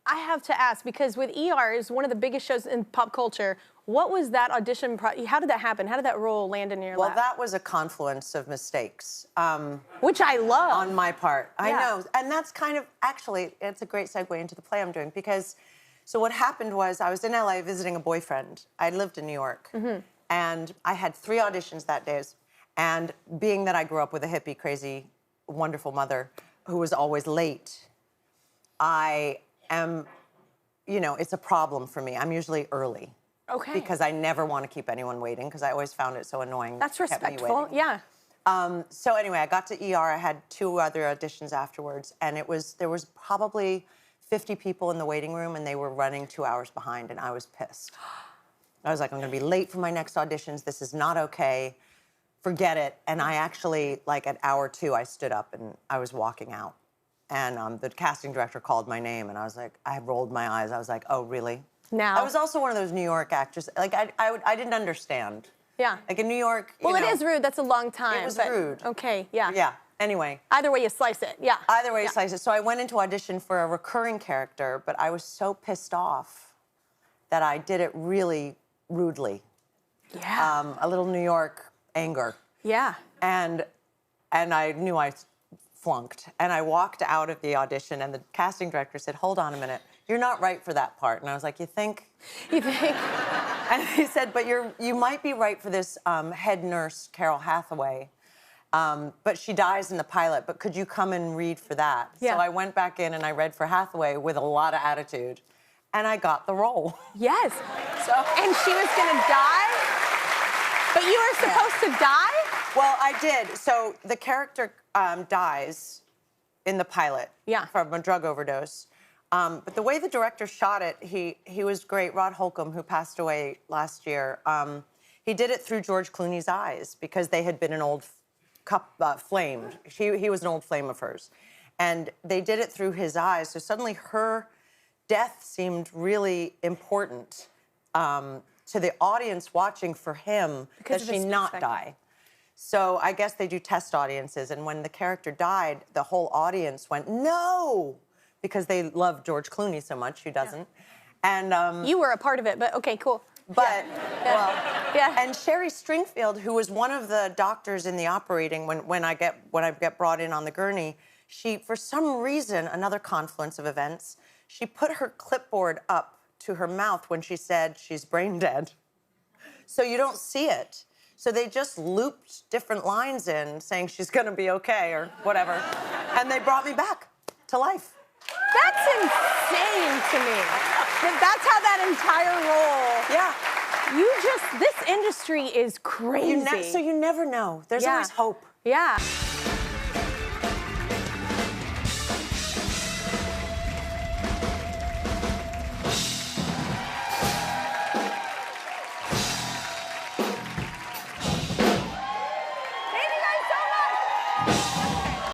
I have to ask, because with ER is one of the biggest shows in pop culture, what was that audition how did that happen? How did that role land in your lap? Well, that was a confluence of mistakes. Which I love. On my part. Yeah. I know. And that's kind of, actually, it's a great segue into the play I'm doing, because, so what happened was I was in LA visiting a boyfriend. I lived in New York. And I had 3 auditions that day. And being that I grew up with a hippie, crazy, wonderful mother who was always late, I am, you know, it's a problem for me. I'm usually early. Okay. Because I never want to keep anyone waiting, because I always found it so annoying. That's kept me respectful, waiting. yeah. So anyway, I got to ER. I had 2 other auditions afterwards, and there was probably 50 people in the waiting room, and they were running 2 hours behind, and I was pissed. I was like, I'm going to be late for my next auditions. This is not okay. Forget it. And I actually, like at hour 2, I stood up and I was walking out. And the casting director called my name, and I was like, I rolled my eyes. I was like, oh, really? Now. I was also one of those New York actors. Like, I didn't understand. Yeah. Like in New York, well, you know, it is rude. That's a long time. It was rude. Okay, yeah. Yeah. Anyway. Either way you slice it, yeah. Either way you slice it. So I went into audition for a recurring character, but I was so pissed off that I did it really rudely. Yeah. A little New York anger. Yeah. And I knew I flunked. And I walked out of the audition, and the casting director said, hold on a minute, you're not right for that part. And I was like, you think? You think? And he said, but you might be right for this head nurse, Carol Hathaway. But she dies in the pilot, but could you come and read for that? Yeah. So I went back in and I read for Hathaway with a lot of attitude, and I got the role. Yes. So, and she was gonna die? But you were supposed to die? Well, I did. So the character dies in the pilot from a drug overdose. But the way the director shot it, he was great. Rod Holcomb, who passed away last year, he did it through George Clooney's eyes, because they had been an old flame. He was an old flame of hers. And they did it through his eyes, so suddenly her death seemed really important to the audience watching for him, that she not die. So I guess they do test audiences, and when the character died, the whole audience went, no! Because they love George Clooney so much, who doesn't? And you were a part of it, but okay, cool. But and Sherry Stringfield, who was one of the doctors in the operating when I get brought in on the gurney, she, for some reason, another confluence of events, she put her clipboard up to her mouth when she said she's brain dead. So you don't see it. So they just looped different lines in saying she's gonna be okay or whatever. And they brought me back to life. That's insane to me. That's how that entire role. Yeah. This industry is crazy. So you never know. There's always hope. Yeah.